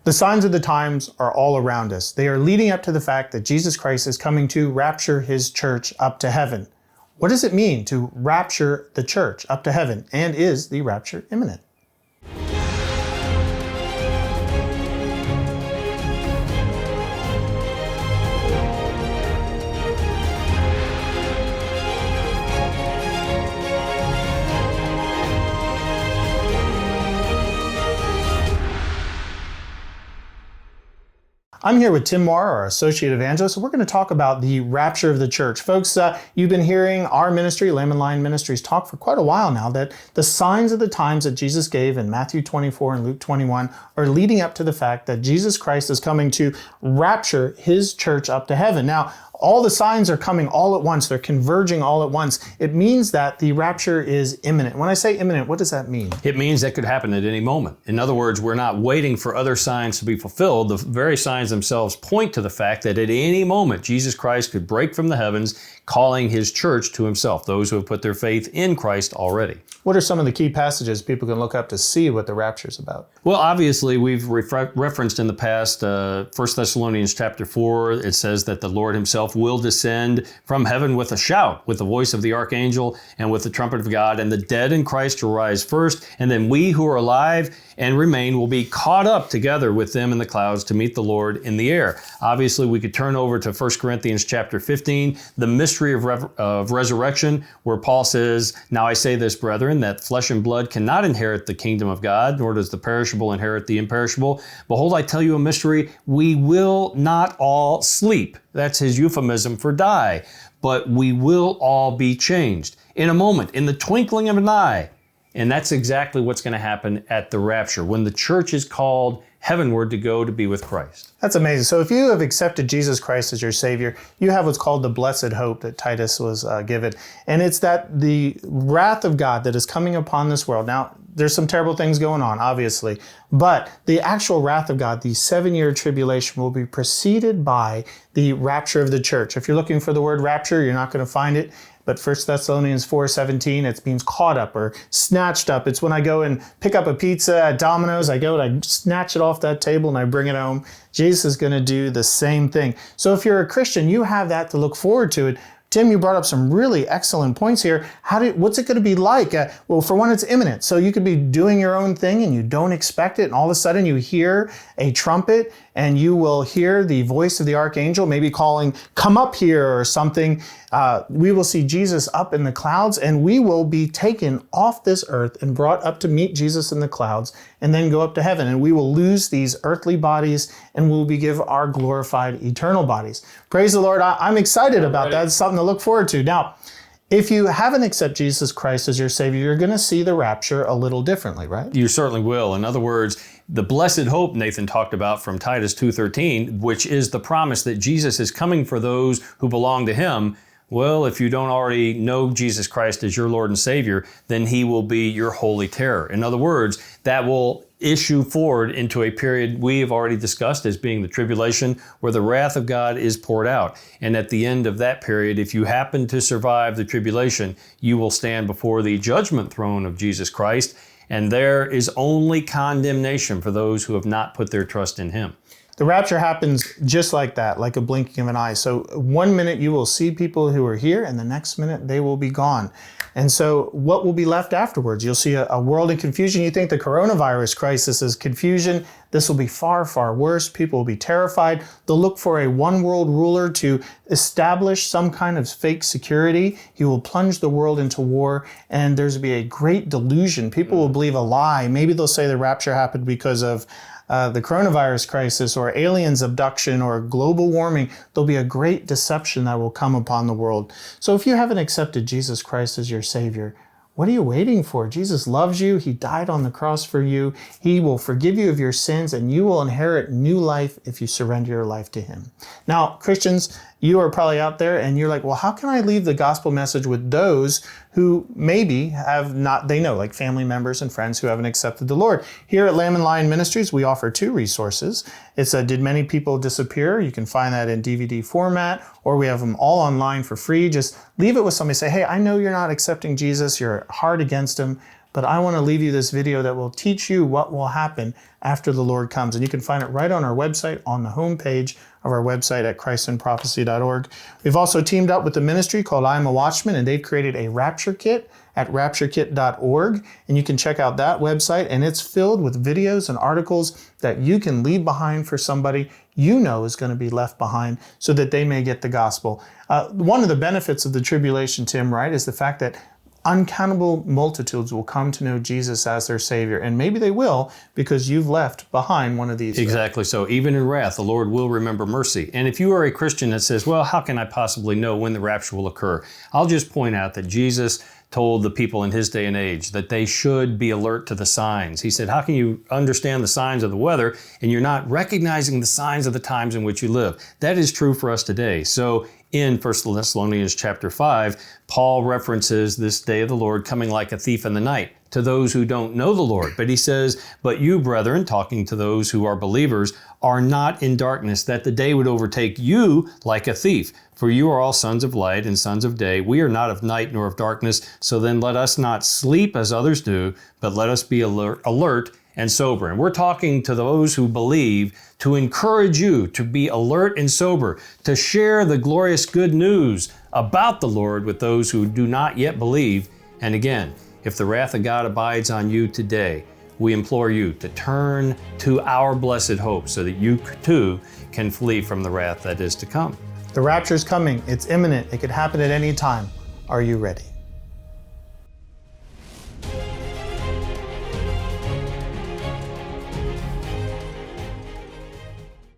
The signs of the times are all around us. They are leading up to the fact that Jesus Christ is coming to rapture his church up to heaven. What does it mean to rapture the church up to heaven? And is the rapture imminent? I'm here with Tim Moore, our Associate Evangelist, and we're going to talk about the rapture of the church. Folks, you've been hearing our ministry, Lamb and Lion Ministries, talk for quite a while now that the signs of the times that Jesus gave in Matthew 24 and Luke 21 are leading up to the fact that Jesus Christ is coming to rapture his church up to heaven. Now, all the signs are coming all at once. They're converging all at once. It means that the rapture is imminent. When I say imminent, what does that mean? It means that could happen at any moment. In other words, we're not waiting for other signs to be fulfilled. The very signs themselves point to the fact that at any moment, Jesus Christ could break from the heavens, calling his church to himself, those who have put their faith in Christ already. What are some of the key passages people can look up to see what the rapture is about? Well, obviously, we've referenced in the past 1 Thessalonians chapter 4. It says that the Lord himself will descend from heaven with a shout, with the voice of the archangel and with the trumpet of God, and the dead in Christ will rise first, and then we who are alive and remain will be caught up together with them in the clouds to meet the Lord in the air. Obviously, we could turn over to 1 Corinthians chapter 15, the mystery of resurrection, where Paul says, "Now I say this, brethren, that flesh and blood cannot inherit the kingdom of God, nor does the perishable inherit the imperishable. Behold, I tell you a mystery, we will not all sleep." That's his euphemism for die. "But we will all be changed in a moment, in the twinkling of an eye." And that's exactly what's going to happen at the rapture, when the church is called heavenward to go to be with Christ. That's amazing. So if you have accepted Jesus Christ as your Savior, you have what's called the blessed hope that Titus was given. And it's that the wrath of God that is coming upon this world. Now, there's some terrible things going on, obviously, but the actual wrath of God, the 7-year tribulation, will be preceded by the rapture of the church. If you're looking for the word rapture, you're not going to find it. But 1 Thessalonians 4:17, it means caught up or snatched up. It's when I go and pick up a pizza at Domino's, I go and I snatch it off that table and I bring it home. Jesus is going to do the same thing. So if you're a Christian, you have that to look forward to it. Tim, you brought up some really excellent points here. What's it going to be like? Well, for one, it's imminent. So you could be doing your own thing and you don't expect it. And all of a sudden you hear a trumpet and you will hear the voice of the archangel, maybe calling, "Come up here," or something. We will see Jesus up in the clouds and we will be taken off this earth and brought up to meet Jesus in the clouds and then go up to heaven. And we will lose these earthly bodies and we'll be given our glorified eternal bodies. Praise the Lord. I'm excited about that. It's something to look forward to. Now, if you haven't accepted Jesus Christ as your Savior, you're going to see the rapture a little differently, right? You certainly will. In other words, the blessed hope Nathan talked about from Titus 2:13, which is the promise that Jesus is coming for those who belong to him. Well, if you don't already know Jesus Christ as your Lord and Savior, then he will be your holy terror. In other words, that will issue forward into a period we have already discussed as being the tribulation, where the wrath of God is poured out. And at the end of that period, if you happen to survive the tribulation, you will stand before the judgment throne of Jesus Christ, and there is only condemnation for those who have not put their trust in him. The rapture happens just like that, like a blinking of an eye. So one minute you will see people who are here and the next minute they will be gone. And so what will be left afterwards? You'll see a world in confusion. You think the coronavirus crisis is confusion. This will be far, far worse. People will be terrified. They'll look for a one world ruler to establish some kind of fake security. He will plunge the world into war and there's be a great delusion. People will believe a lie. Maybe they'll say the rapture happened because of the coronavirus crisis or aliens abduction or global warming. There'll be a great deception that will come upon the world. So if you haven't accepted Jesus Christ as your Savior, what are you waiting for? Jesus loves you. He died on the cross for you. He will forgive you of your sins and you will inherit new life if you surrender your life to him. Now, Christians, you are probably out there and you're like, well, how can I leave the gospel message with those who maybe have not, they know, like family members and friends who haven't accepted the Lord? Here at Lamb and Lion Ministries, we offer 2 resources. It's Did Many People Disappear? You can find that in DVD format, or we have them all online for free. Just leave it with somebody. Say, hey, I know you're not accepting Jesus. You're hard against him. but I want to leave you this video that will teach you what will happen after the Lord comes. And you can find it right on our website, on the homepage of our website at christandprophecy.org. We've also teamed up with a ministry called I Am a Watchman, and they've created a Rapture Kit at rapturekit.org. And you can check out that website, and it's filled with videos and articles that you can leave behind for somebody you know is going to be left behind so that they may get the gospel. One of the benefits of the tribulation, Tim, right, is the fact that uncountable multitudes will come to know Jesus as their Savior. And maybe they will because you've left behind one of these. Exactly so. Even in wrath, the Lord will remember mercy. And if you are a Christian that says, well, how can I possibly know when the rapture will occur? I'll just point out that Jesus told the people in his day and age that they should be alert to the signs. He said, how can you understand the signs of the weather and you're not recognizing the signs of the times in which you live? That is true for us today. So in 1 Thessalonians chapter 5, Paul references this day of the Lord coming like a thief in the night to those who don't know the Lord. But he says, but you, brethren, talking to those who are believers, are not in darkness, that the day would overtake you like a thief. For you are all sons of light and sons of day. We are not of night nor of darkness. So then let us not sleep as others do, but let us be alert and sober. And we're talking to those who believe to encourage you to be alert and sober, to share the glorious good news about the Lord with those who do not yet believe. And again, if the wrath of God abides on you today, we implore you to turn to our blessed hope so that you too can flee from the wrath that is to come. The rapture is coming. It's imminent. It could happen at any time. Are you ready?